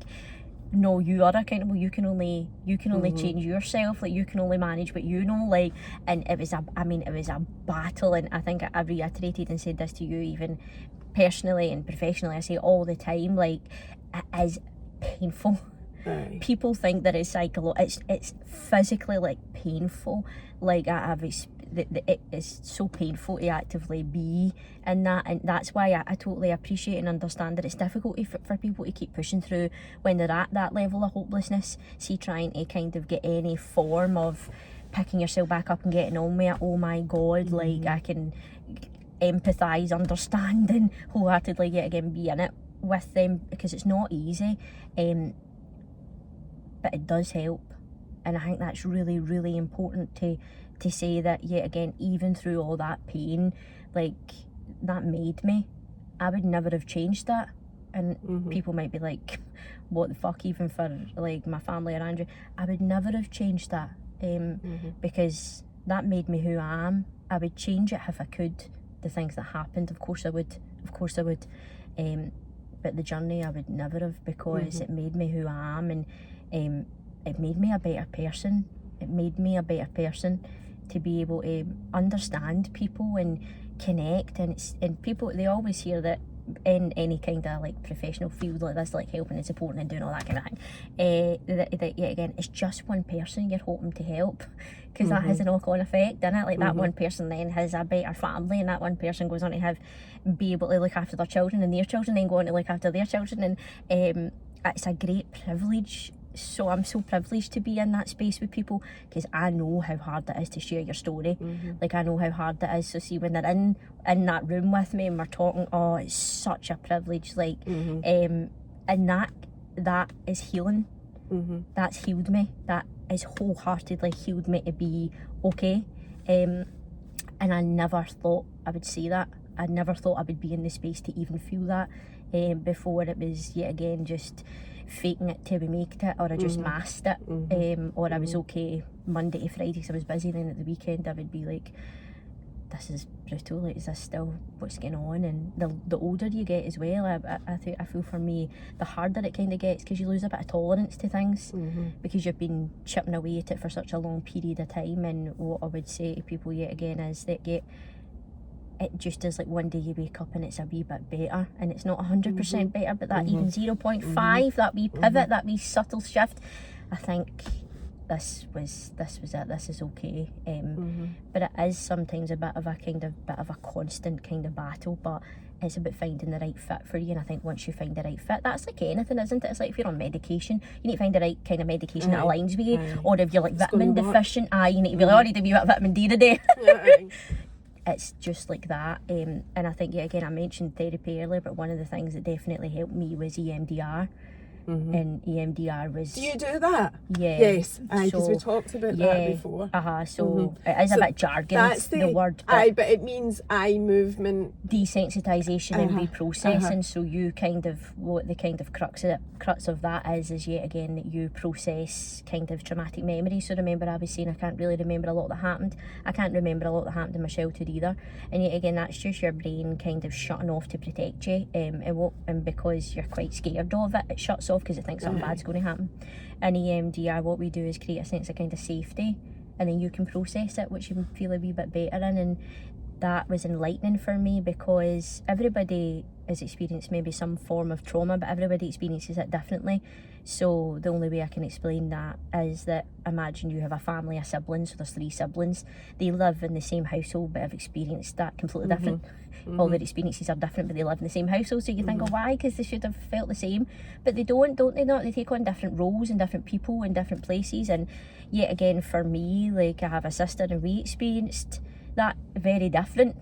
no, you are accountable. You can only change yourself. Like, you can only manage what you know. Like, and it was a battle. And I think I reiterated and said this to you, even personally and professionally. I say it all the time. Like, it is painful. People think that it's it's physically like painful. Like, it is so painful to actively be in that, and that's why I totally appreciate and understand that it's difficult for people to keep pushing through when they're at that level of hopelessness. See, trying to kind of get any form of picking yourself back up and getting on with it. Oh my God, like, I can empathise, understand and wholeheartedly yet again be in it with them, because it's not easy, but it does help. And I think that's really, really important to say that, yet again, even through all that pain, like, that made me. I would never have changed that. And people might be like, what the fuck, even for like my family or Andrew. I would never have changed that, because that made me who I am. I would change it if I could. The things that happened, of course I would. But the journey I would never have, because it made me who I am, and it made me a better person. It made me a better person to be able to understand people and connect. And people, they always hear that in any kind of like professional field like this, like helping and supporting and doing all that kind of thing, that yet again, it's just one person you're hoping to help, because that has a knock-on effect, doesn't it? Like, that one person then has a better family, and that one person goes on to be able to look after their children, and their children then go on to look after their children, and it's a great privilege. So I'm so privileged to be in that space with people, because I know how hard it is to share your story. Like, I know how hard it is. So see, when they're in that room with me and we're talking, oh, it's such a privilege. Like, and that is healing. That's healed me. That is wholeheartedly healed me to be okay. And I never thought I would say that. I never thought I would be in the space to even feel that. Before, it was yet again just faking it till we make it, or I just masked it, or I was okay Monday to Friday because I was busy. Then at the weekend I would be like, this is brutal, like, is this still what's going on? And the older you get as well, I feel for me, the harder it kind of gets, because you lose a bit of tolerance to things, because you've been chipping away at it for such a long period of time. And what I would say to people yet again is that it just is like, one day you wake up and it's a wee bit better, and it's not 100% better, but that even 0.5, that wee pivot, that wee subtle shift, I think this was it. This is okay. But it is sometimes a bit of a constant kind of battle, but it's about finding the right fit for you. And I think once you find the right fit, that's like anything, isn't it? It's like if you're on medication, you need to find the right kind of medication that aligns with you. Or if you're like vitamin deficient, you need to be like, I need to be vitamin D today. It's just like that. And I think, yeah, again, I mentioned therapy earlier, but one of the things that definitely helped me was EMDR. and EMDR was... Do you do that? Yeah. Yes, because we So, talked about that before. So it is a bit jargon, That's the word, but but it means eye movement. Desensitisation and reprocessing. So you kind of, what the kind of crux of that is yet again that you process kind of traumatic memories. So remember, I was saying I can't really remember a lot that happened. I can't remember a lot that happened in my childhood either. And yet again, that's just your brain kind of shutting off to protect you. And because you're quite scared of it, it shuts off because it thinks something bad's going to happen. In EMDR, what we do is create a sense of kind of safety, and then you can process it, which you feel a wee bit better in. And that was enlightening for me, because everybody has experienced maybe some form of trauma, but everybody experiences it differently. So the only way I can explain that is that, imagine you have a family of siblings, so there's 3 siblings. They live in the same household but have experienced that completely different. All their experiences are different, but they live in the same household. So you think, oh, why? Because they should have felt the same. But they don't they not? They take on different roles and different people in different places. And yet again, for me, like, I have a sister and we experienced that very different.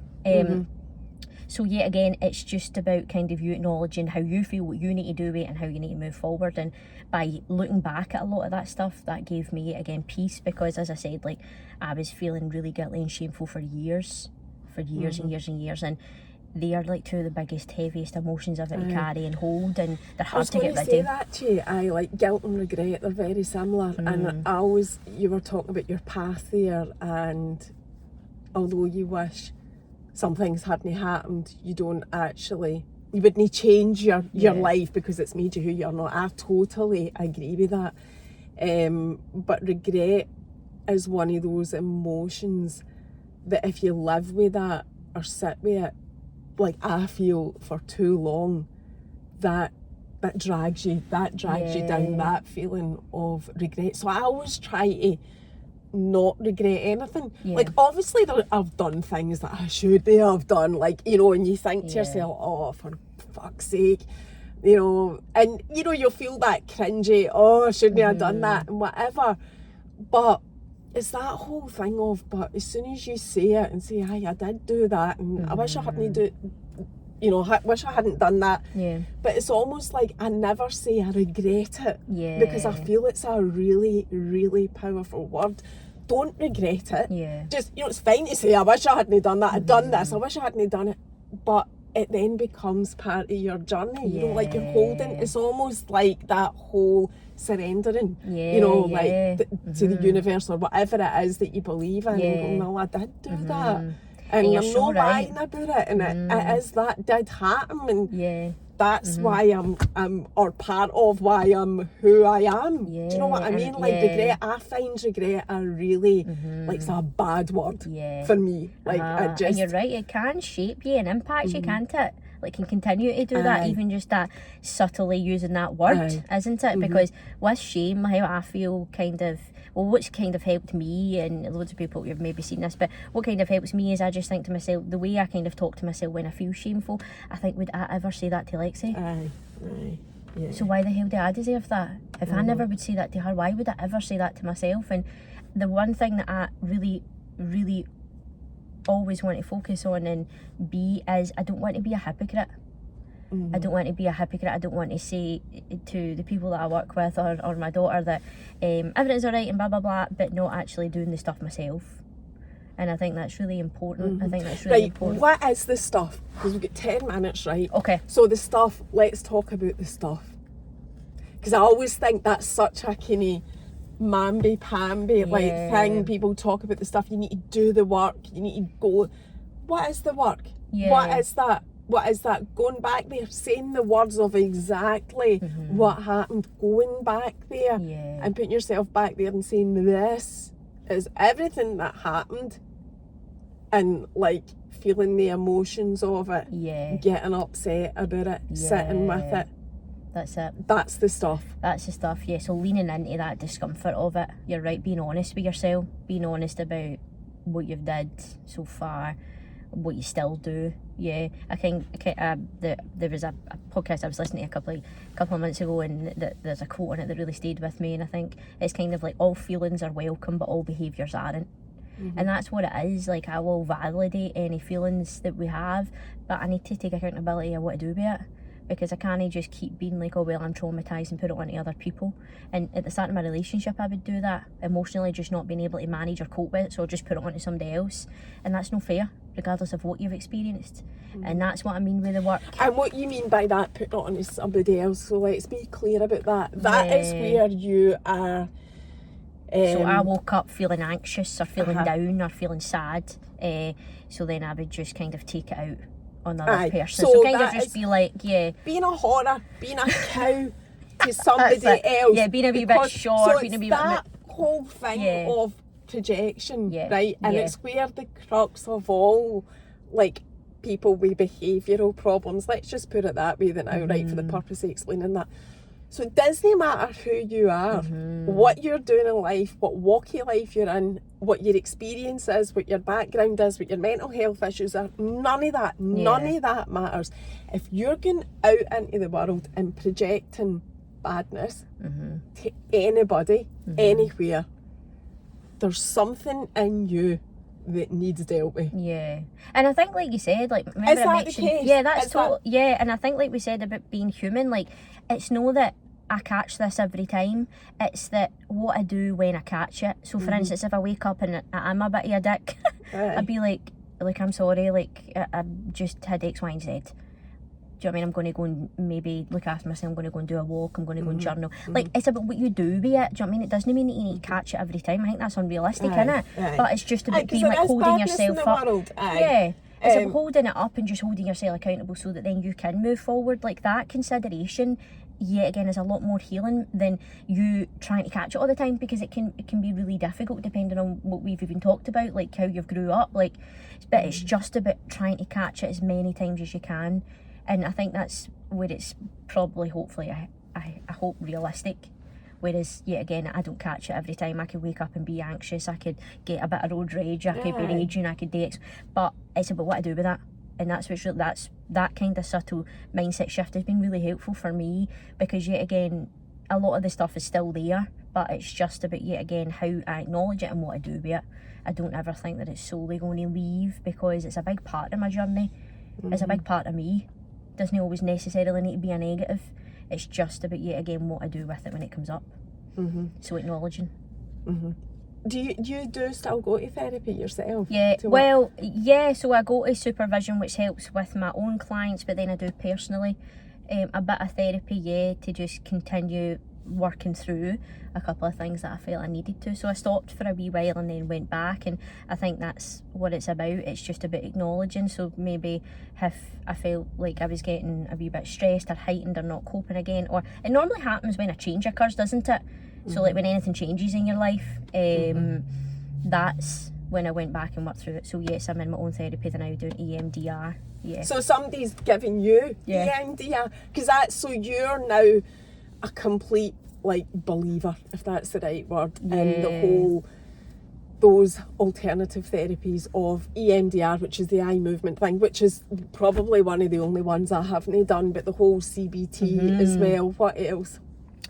So yet again, it's just about kind of you acknowledging how you feel, what you need to do with it, and how you need to move forward. And by looking back at a lot of that stuff, that gave me, yet again, peace, because as I said, like, I was feeling really guilty and shameful for years and years and years. And they are like 2 of the biggest, heaviest emotions I've had to carry and hold, and they're hard to get rid of. I was going to say that to you. I like guilt and regret, they're very similar. And you were talking about your path there, and although you wish some things hadn't happened, you wouldn't change your life because it's made you who you're not. I totally agree with that. But regret is one of those emotions that if you live with that or sit with it, like I feel, for too long, that drags you down, that feeling of regret. So I always try to not regret anything. Like, obviously I've done things that I shouldn't have done, like, and you think to yourself, oh, for fuck's sake, and you'll feel that cringy, oh, I shouldn't have done that and whatever. But it's that whole thing of, but as soon as you say it and say, I did do that, and I wish I hadn't wish I hadn't done that. But it's almost like I never say I regret it, because I feel it's a really, really powerful word. Don't regret it. Just, it's fine to say, I wish I hadn't done that, I'd done this, I wish I hadn't done it, but it then becomes part of your journey. Like, you're holding, it's almost like that whole surrendering, to the universe or whatever it is that you believe in, and going, no, I did do that. And I'm not lying about it, and it is, that did happen, and that's why I'm or part of why I'm who I am. Do you know what I mean? Like, regret, I find regret a really, like, it's a bad word for me. Like, it just... And you're right, it can shape you and impact you, can't it? Like, can continue to do that, even just that subtly using that word, isn't it? Because with shame, how I feel kind of, well, what's kind of helped me, and loads of people you've maybe seen this, but what kind of helps me is I just think to myself, the way I kind of talk to myself when I feel shameful, I think, would I ever say that to Lexi? So why the hell do I deserve that? If I never would say that to her, why would I ever say that to myself? And the one thing that I really, really always want to focus on and be is, I don't want to be a hypocrite. I don't want to be a hypocrite. I don't want to say to the people that I work with or my daughter that everything's alright and blah blah blah, but not actually doing the stuff myself. And I think that's really important. I think that's really important. What is the stuff? Because we've got 10 minutes, right? Okay. So the stuff, let's talk about the stuff. Because I always think that's such a kind of mamby-pamby like thing. People talk about the stuff. You need to do the work. You need to go. What is the work? What is that? What is that? Going back there, saying the words of exactly what happened, going back there and putting yourself back there and saying, this is everything that happened, and like feeling the emotions of it, getting upset about it, sitting with it. That's it. That's the stuff. That's the stuff, So leaning into that discomfort of it. You're right, being honest with yourself, being honest about what you've did so far, what you still do. I think there was a podcast I was listening to a couple of months ago, and there's a quote on it that really stayed with me, and I think it's kind of like, all feelings are welcome but all behaviours aren't. And that's what it is. Like, I will validate any feelings that we have, but I need to take accountability of what to do with it, because I can't just keep being like, oh well, I'm traumatised and put it onto other people. And at the start of my relationship I would do that, emotionally just not being able to manage or cope with it, so I'll just put it onto somebody else, and that's no fair regardless of what you've experienced. And that's what I mean with the work. And what you mean by that, put it onto somebody else, so let's be clear about that. That is where you are. So I woke up feeling anxious or feeling down or feeling sad, so then I would just kind of take it out on the other person. So kind of just be like, being a horror, being a cow to somebody else. Yeah, being a wee bit short, so being a wee that bit... whole thing of projection, right? And yeah. it's where the crux of all, like, people with behavioural problems, let's just put it that way then now, right, for the purpose of explaining that. So it doesn't matter who you are, what you're doing in life, what walk of life you're in, what your experience is, what your background is, what your mental health issues are, none of that matters. If you're going out into the world and projecting badness to anybody, anywhere, there's something in you that needs dealt with. Yeah. And I think, like you said, like, remember Is I that mentioned, the case? yeah, that's total. Yeah, and I think, like we said about being human, like, it's no that I catch this every time, it's that what I do when I catch it. So for instance, if I wake up and I'm a bit of a dick, I'd be like I'm sorry, like I just had X, Y and Z. Do you know what I mean? I'm going to go and maybe look after myself, I'm going to go and do a walk, I'm going to go and journal. Like, it's about what you do with it. Do you know what I mean? It doesn't mean that you need to catch it every time. I think that's unrealistic, innit? But it's just about being like holding yourself up. Yeah. It's about holding it up and just holding yourself accountable so that then you can move forward. Like, that consideration, yet again, is a lot more healing than you trying to catch it all the time, because it can be really difficult depending on what we've even talked about, like how you've grew up. Like, but it's just about trying to catch it as many times as you can. And I think that's where it's probably, hopefully, I hope, realistic. Whereas, yet again, I don't catch it every time. I could wake up and be anxious, I could get a bit of road rage, I could be raging, I could do X. But it's about what I do with that. And that's what's that kind of subtle mindset shift has been really helpful for me, because yet again, a lot of the stuff is still there, but it's just about, yet again, how I acknowledge it and what I do with it. I don't ever think that it's solely going to leave, because it's a big part of my journey. It's a big part of me. It doesn't always necessarily need to be a negative. It's just about, yet again, what I do with it when it comes up. So acknowledging. Do you still go to therapy yourself? Yeah, well, yeah, so I go to supervision, which helps with my own clients, but then I do personally a bit of therapy, to just continue working through a couple of things that I felt I needed to. So I stopped for a wee while and then went back, and I think that's what it's about. It's just about acknowledging. So maybe if I felt like I was getting a wee bit stressed or heightened or not coping again, or it normally happens when a change occurs, doesn't it? So like when anything changes in your life, that's when I went back and worked through it. So yes, I'm in my own therapy, then I'm doing EMDR. Yeah. So somebody's giving you EMDR, because that's, so you're now a complete, like, believer, if that's the right word, in the whole, those alternative therapies of EMDR, which is the eye movement thing, which is probably one of the only ones I haven't done, but the whole CBT as well. What else?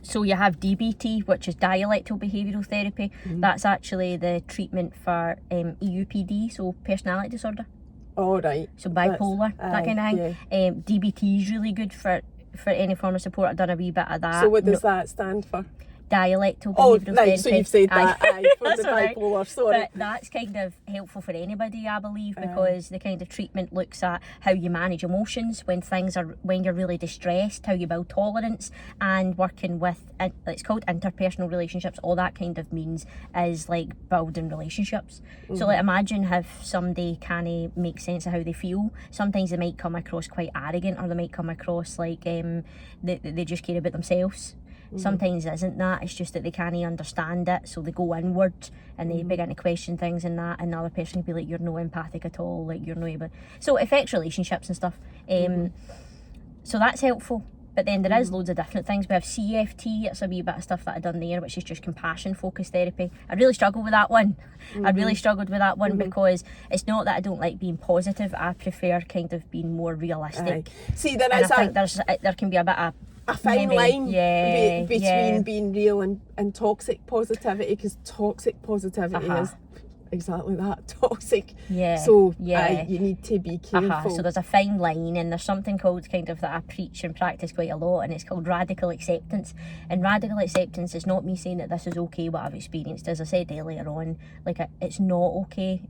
So you have DBT, which is dialectal behavioural therapy. That's actually the treatment for EUPD, so personality disorder. All right. So bipolar, that kind of thing. DBT is really good for any form of support. I've done a wee bit of that. So what does that stand for? Dialectal behavioural therapy. So you've said that, for the bipolar, sorry. But that's kind of helpful for anybody, I believe, because the kind of treatment looks at how you manage emotions when you're really distressed, how you build tolerance, and working with, it's called interpersonal relationships. All that kind of means is like building relationships. So like, imagine if somebody can't make sense of how they feel. Sometimes they might come across quite arrogant, or they might come across like they just care about themselves. Sometimes it isn't that, it's just that they can't understand it, so they go inward and they begin to question things, and that, and the other person will be like, you're no empathic at all, like you're no able. So it affects relationships and stuff. So that's helpful. But then there is loads of different things. We have CFT, it's a wee bit of stuff that I've done there, which is just compassion focused therapy. I really struggled with that one. I really struggled with that one because it's not that I don't like being positive, I prefer kind of being more realistic. See, there and is I think there can be a bit of a fine line between being real and toxic positivity, because toxic positivity is exactly that, toxic. Yeah. So Yeah. you need to be careful. So there's a fine line, and there's something called kind of that I preach and practice quite a lot, and it's called radical acceptance. And radical acceptance is not me saying that this is okay what I've experienced. As I said earlier on, like it's not okay.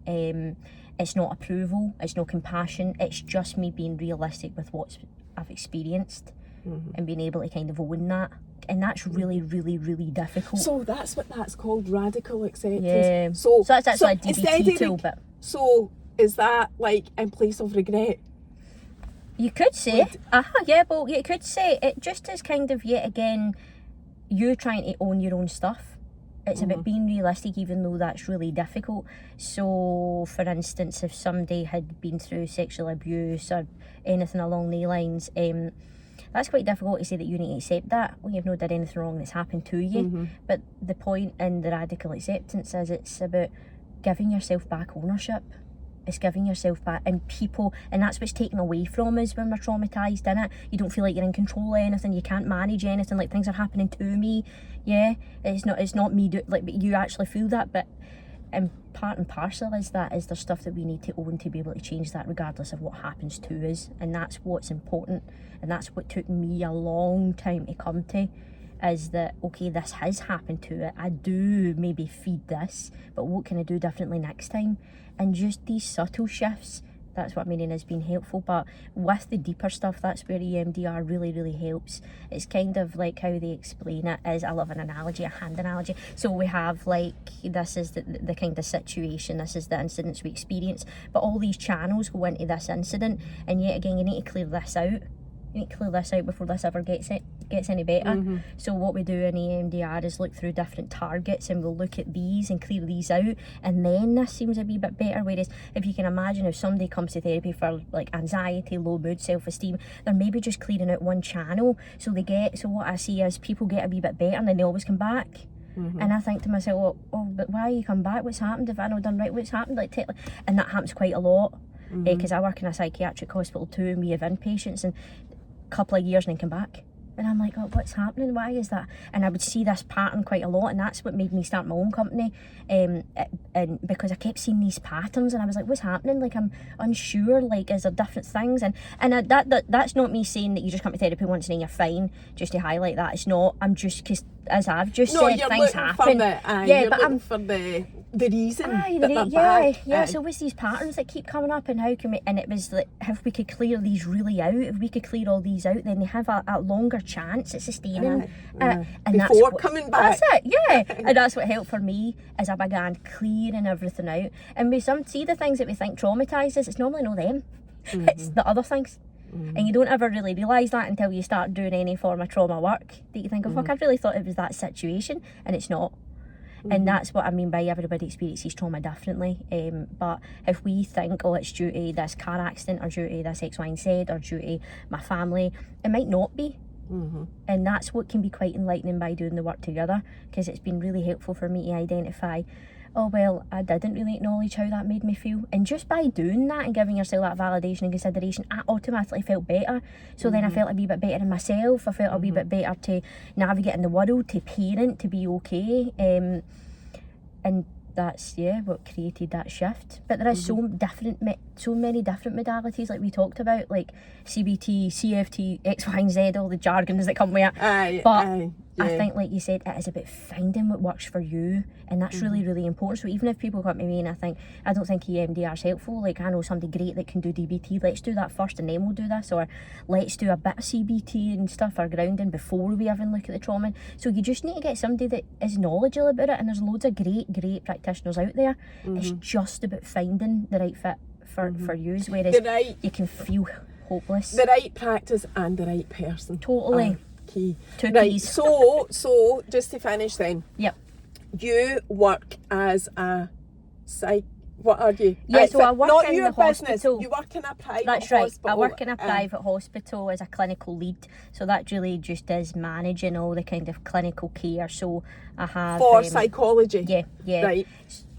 It's not approval. It's not compassion. It's just me being realistic with what I've experienced, and being able to kind of own that. And that's really, really, really difficult. So that's what that's called, radical acceptance. Yeah. So that's actually a instead DBT of tool, but so is that like in place of regret? you could say, well, you could say it just is kind of yet again you trying to own your own stuff. It's about being realistic, even though that's really difficult. So, for instance, if somebody had been through sexual abuse or anything along the lines, that's quite difficult to say that you need to accept that when you've not done anything wrong that's happened to you. But the point in the radical acceptance is it's about giving yourself back ownership. It's giving yourself back, and people, and that's what's taken away from us when we're traumatised, innit? You don't feel like you're in control of anything, you can't manage anything, like things are happening to me. Yeah, it's not me but you actually feel that, but and part and parcel is there's stuff that we need to own to be able to change that regardless of what happens to us. And that's what's important, and that's what took me a long time to come to, is that okay, this has happened to it, I do maybe feed this, but what can I do differently next time? And just these subtle shifts, that's what I mean has been helpful. But with the deeper stuff, that's where EMDR really, really helps. It's kind of like how they explain it is, I love an analogy, a hand analogy. So we have like, this is the kind of situation, this is the incidents we experience, but all these channels go into this incident, and yet again, you need to clear this out. You need to clear this out before this ever gets any better. So what we do in EMDR is look through different targets, and we'll look at these and clear these out, and then this seems a wee bit better. Whereas if you can imagine, if somebody comes to therapy for like anxiety, low mood, self-esteem, they're maybe just clearing out one channel. So what I see is people get a wee bit better and then they always come back. And I think to myself, but why you come back? What's happened? Have I not done right? What's happened? And that happens quite a lot. Because I work in a psychiatric hospital too, and we have inpatients, and couple of years and then come back, and I'm like, what's happening, why is that? And I would see this pattern quite a lot, and that's what made me start my own company, and because I kept seeing these patterns, and I was like, what's happening? Like, I'm unsure, like, is there different things? And that's not me saying that you just come to therapy once and then you're fine, just to highlight that. It's not, I'm just, because as I've just said, things happen. But I'm for the reason that they're back. Yeah. So what's these patterns that keep coming up, and how can we? And it was like, if we could clear these really out, if we could clear all these out, then they have a longer chance at sustaining. And before coming back. That's it. Yeah. And that's what helped for me as I began clearing everything out. And we see the things that we think traumatises. It's normally not them. It's the other things. And you don't ever really realise that until you start doing any form of trauma work, that you think, oh fuck, I really thought it was that situation, and it's not. And that's what I mean by everybody experiences trauma differently. But if we think, it's due to this car accident, or due to this X, Y, and Z, or due to my family, it might not be. And that's what can be quite enlightening by doing the work together, because it's been really helpful for me to identify, I didn't really acknowledge how that made me feel. And just by doing that and giving yourself that validation and consideration, I automatically felt better. So then I felt a wee bit better in myself. I felt a wee bit better to navigate in the world, to parent, to be okay. And that's what created that shift. But there is so many different modalities, like we talked about, like CBT, CFT, X, Y, and Z, all the jargons that come with it. I think, like you said, it is about finding what works for you, and that's really, really important. So even if people come to me and I don't think EMDR is helpful, like I know somebody great that can do DBT, let's do that first and then we'll do this, or let's do a bit of CBT and stuff, or grounding, before we even look at the trauma. So you just need to get somebody that is knowledgeable about it, and there's loads of great practitioners out there. It's just about finding the right fit for you, whereas you can feel hopeless. The right practice and the right person. Totally. Key. Two right, keys. So just to finish then. Yep. You work as a what are you? Yeah, so I work not in your the business. hospital. You work in a private That's right. hospital. I work in a private hospital as a clinical lead. So that really just is managing all the kind of clinical care. So I have for psychology. Yeah. Right.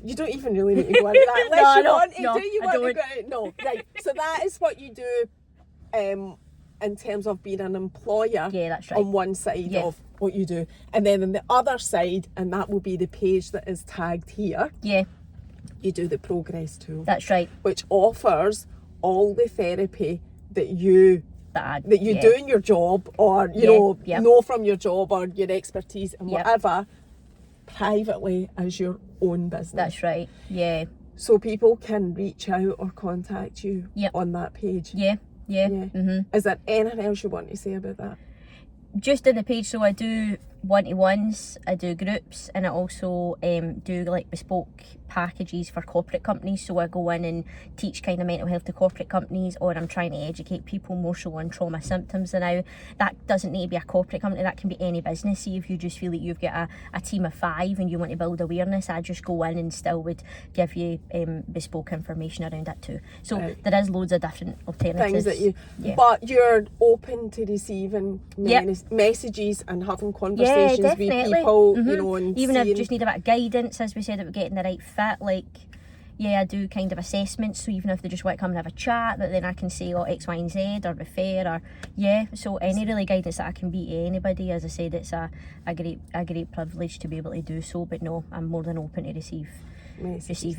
You don't even really need to go into that unless you want to. No, do you want to go? No. Right. So that is what you do. In terms of being an employer, that's right. on one side of what you do, and then on the other side, and that will be the page that is tagged here. you do the progress tool. That's right. Which offers all the therapy that you That you do in your job, or know from your job, or your expertise and whatever, privately as your own business. That's right. Yeah. So people can reach out or contact you on that page. Yeah. Mm-hmm. Is there anything else you want to say about that? Just in the page, so I do one-to-ones, I do groups, and I also do like bespoke packages for corporate companies. So I go in and teach kind of mental health to corporate companies, or I'm trying to educate people more so on trauma symptoms. And now that doesn't need to be a corporate company, that can be any business. See, if you just feel that you've got a team of 5 and you want to build awareness, I just go in and still would give you bespoke information around that too. So there is loads of different alternatives. Things that but you're open to receiving messages and having conversations with people, mm-hmm. you know, and even if you just need a bit of guidance, as we said, about getting the right fit. Like, I do kind of assessments, so even if they just want to come and have a chat, but then I can say, X, Y, and Z, or refer, or so any really guidance that I can be to anybody. As I said, it's a great privilege to be able to do so. But no, I'm more than open to receive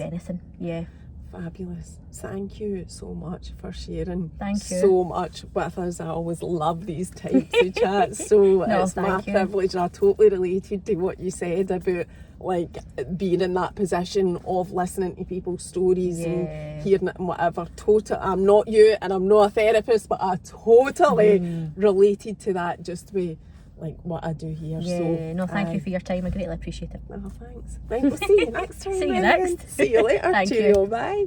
anything. Yeah. Fabulous. Thank you so much for sharing Thank you. so much with us. I always love these types of chats. So it's my privilege, and I totally related to what you said about like being in that position of listening to people's stories and hearing it and whatever. I'm not you and I'm not a therapist, but I totally related to that just with like what I do here. Thank you for your time. I greatly appreciate it. Oh, thanks. Right, we'll see you next time. See you next. See you later. Thank Cheerio. you. Bye.